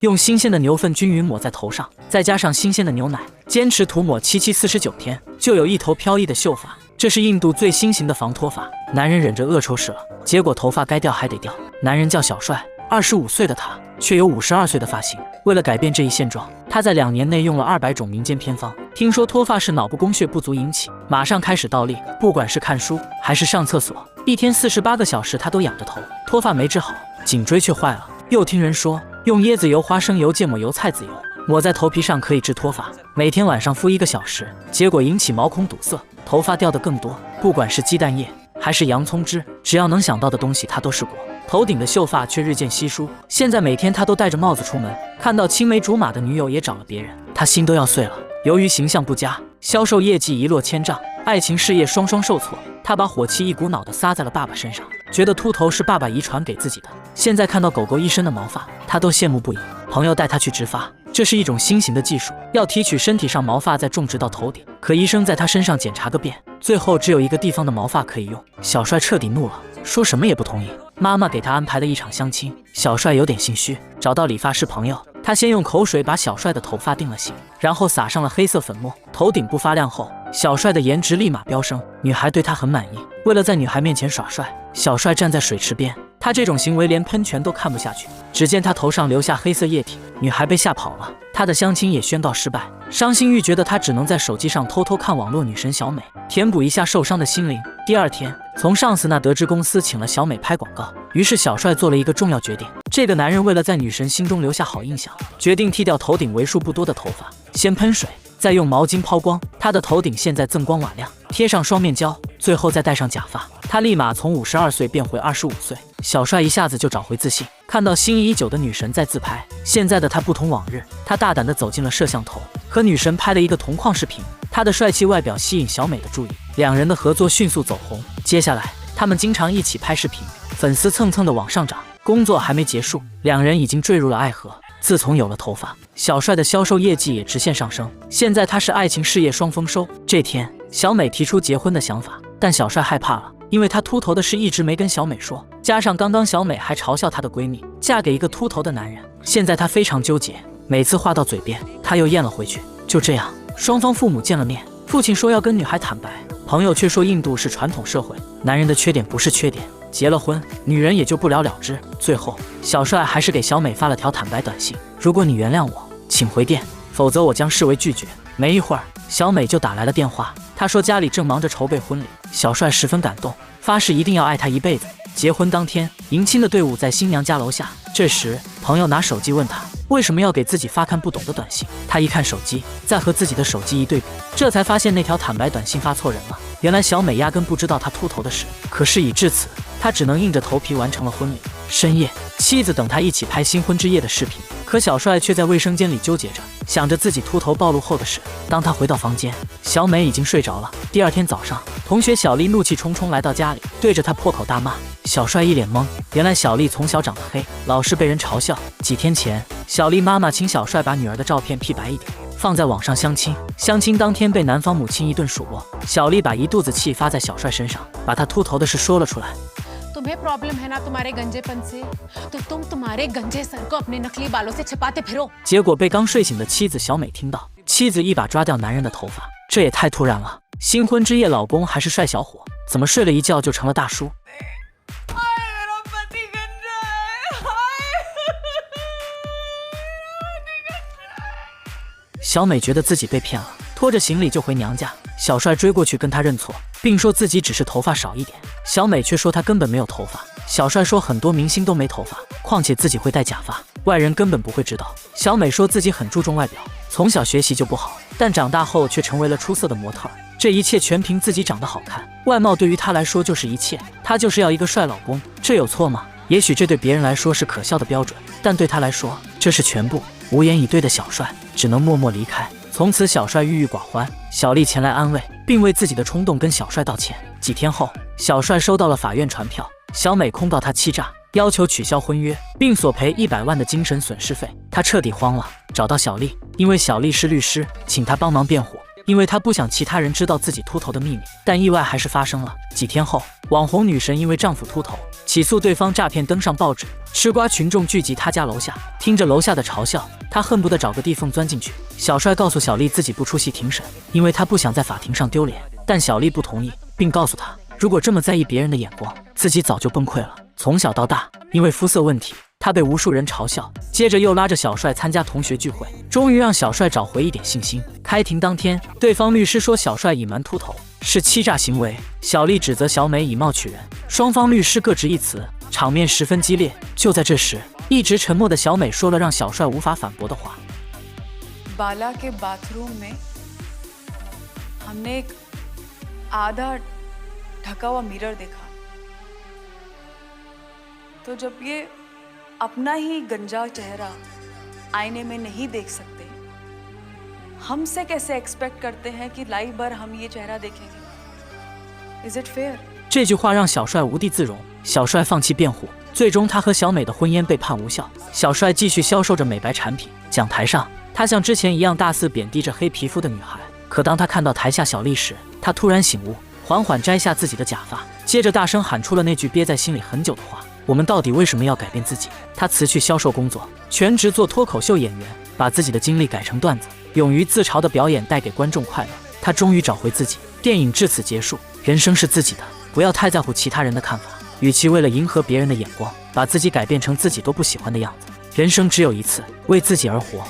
用新鲜的牛粪均匀抹在头上，再加上新鲜的牛奶，坚持涂抹749天，就有一头飘逸的秀发。这是印度最新型的防脱发。男人忍着恶臭屎了，结果头发该掉还得掉。男人叫小帅，25岁的他却有52岁的发型。为了改变这一现状，他在2年内用了200种民间偏方。听说脱发是脑部供血不足引起，马上开始倒立，不管是看书还是上厕所，一天48个小时他都仰着头。脱发没治好，颈椎却坏了。又听人说用椰子油、花生油、芥末油、菜籽油抹在头皮上可以治脱发，每天晚上敷1个小时，结果引起毛孔堵塞，头发掉得更多。不管是鸡蛋液还是洋葱汁，只要能想到的东西他都试过。头顶的秀发却日渐稀疏，现在每天他都戴着帽子出门，看到青梅竹马的女友也找了别人，他心都要碎了。由于形象不佳，销售业绩一落千丈，爱情事业双双受挫，他把火气一股脑地撒在了爸爸身上，觉得秃头是爸爸遗传给自己的。现在看到狗狗一身的毛发，他都羡慕不已。朋友带他去植发，这是一种新型的技术，要提取身体上毛发再种植到头顶。可医生在他身上检查个遍，最后只有一个地方的毛发可以用。小帅彻底怒了，说什么也不同意。妈妈给他安排了一场相亲，小帅有点心虚，找到理发师朋友，他先用口水把小帅的头发定了型，然后撒上了黑色粉末，头顶部发亮后，小帅的颜值立马飙升，女孩对他很满意。为了在女孩面前耍帅，小帅站在水池边，他这种行为连喷泉都看不下去。只见他头上留下黑色液体，女孩被吓跑了，他的相亲也宣告失败。伤心欲绝的他只能在手机上偷偷看网络女神小美，填补一下受伤的心灵。第二天，从上司那得知公司请了小美拍广告，于是小帅做了一个重要决定。这个男人为了在女神心中留下好印象，决定剃掉头顶为数不多的头发，先喷水，再用毛巾抛光。他的头顶现在锃光瓦亮，贴上双面胶，最后再戴上假发，他立马从52岁变回25岁。小帅一下子就找回自信，看到心仪已久的女神在自拍。现在的他不同往日，他大胆地走进了摄像头，和女神拍了一个同框视频。他的帅气外表吸引小美的注意，两人的合作迅速走红。接下来他们经常一起拍视频，粉丝蹭蹭的往上涨。工作还没结束，两人已经坠入了爱河。自从有了头发，小帅的销售业绩也直线上升，现在他是爱情事业双丰收。这天，小美提出结婚的想法，但小帅害怕了，因为他秃头的事一直没跟小美说，加上刚刚小美还嘲笑她的闺蜜嫁给一个秃头的男人，现在她非常纠结，每次话到嘴边她又咽了回去。就这样，双方父母见了面，父亲说要跟女孩坦白，朋友却说印度是传统社会，男人的缺点不是缺点，结了婚女人也就不了了之。最后小帅还是给小美发了条坦白短信，如果你原谅我，请回电，否则我将视为拒绝。没一会儿，小美就打来了电话，她说家里正忙着筹备婚礼。小帅十分感动，发誓一定要爱她一辈子。结婚当天，迎亲的队伍在新娘家楼下，这时朋友拿手机问他为什么要给自己发看不懂的短信，他一看手机，再和自己的手机一对比，这才发现那条坦白短信发错人了。原来小美压根不知道他秃头的事，可事已至此，他只能硬着头皮完成了婚礼。深夜，妻子等他一起拍新婚之夜的视频，可小帅却在卫生间里纠结着，想着自己秃头暴露后的事。当他回到房间，小美已经睡着了。第二天早上，同学小丽怒气冲冲来到家里，对着他破口大骂。小帅一脸懵，原来小丽从小长得黑，老是被人嘲笑。几天前，小丽妈妈请小帅把女儿的照片 P 白一点，放在网上相亲。相亲当天被男方母亲一顿数落，小丽把一肚子气发在小帅身上，把他秃头的事说了出来。तुम्हें प्रॉब्लम है ना तुम्हारे गंजेपन से, तो तुम तुम्हारे गंजे सर को अपने नकली बालों से छिपाते फिरो。结果被刚睡醒的妻子小美听到，妻子一把抓掉男人的头发，这也太突然了。新婚之夜，老公还是帅小伙，怎么睡了一觉就成了大叔？小美觉得自己被骗了，拖着行李就回娘家。小帅追过去跟她认错，并说自己只是头发少一点。小美却说她根本没有头发。小帅说很多明星都没头发，况且自己会戴假发，外人根本不会知道。小美说自己很注重外表，从小学习就不好，但长大后却成为了出色的模特。这一切全凭自己长得好看，外貌对于她来说就是一切，她就是要一个帅老公，这有错吗？也许这对别人来说是可笑的标准，但对她来说这是全部。无言以对的小帅只能默默离开。从此小帅郁郁寡欢，小丽前来安慰，并为自己的冲动跟小帅道歉。几天后，小帅收到了法院传票，小美控告他欺诈，要求取消婚约，并索赔100万的精神损失费。他彻底慌了，找到小丽，因为小丽是律师，请他帮忙辩护。因为她不想其他人知道自己秃头的秘密。但意外还是发生了。几天后，网红女神因为丈夫秃头起诉对方诈骗登上报纸，吃瓜群众聚集她家楼下，听着楼下的嘲笑，她恨不得找个地缝钻进去。小帅告诉小丽自己不出席庭审，因为他不想在法庭上丢脸，但小丽不同意，并告诉他，如果这么在意别人的眼光，自己早就崩溃了。从小到大，因为肤色问题，他被无数人嘲笑，接着又拉着小帅参加同学聚会，终于让小帅找回一点信心。开庭当天，对方律师说小帅隐瞒秃头是欺诈行为，小丽指责小美以貌取人，双方律师各执一词，场面十分激烈。就在这时，一直沉默的小美说了让小帅无法反驳的话。बाला के बाथरूम में हमने एक आधा ढका हुआ मिरर देखा, तो जब ये अपना ही गंजा चेहरा आईने में नहीं देख सकते, हमसे कैसे एक्सपेक्ट करते हैं कि लाइव बार हम ये चेहरा देखेंगे? Is it fair? 这句话让小帅无地自容，小帅放弃辩护，最终他和小美的婚姻被判无效。小帅继续销售着美白产品，讲台上他像之前一样大肆贬低着黑皮肤的女孩。可当他看到台下小丽时，他突然醒悟，缓缓摘下自己的假发，接着大声喊出了那句憋在心里很久的话：我们到底为什么要改变自己？他辞去销售工作，全职做脱口秀演员，把自己的经历改成段子，勇于自嘲的表演带给观众快乐。他终于找回自己。电影至此结束。人生是自己的，不要太在乎其他人的看法，与其为了迎合别人的眼光，把自己改变成自己都不喜欢的样子。人生只有一次，为自己而活。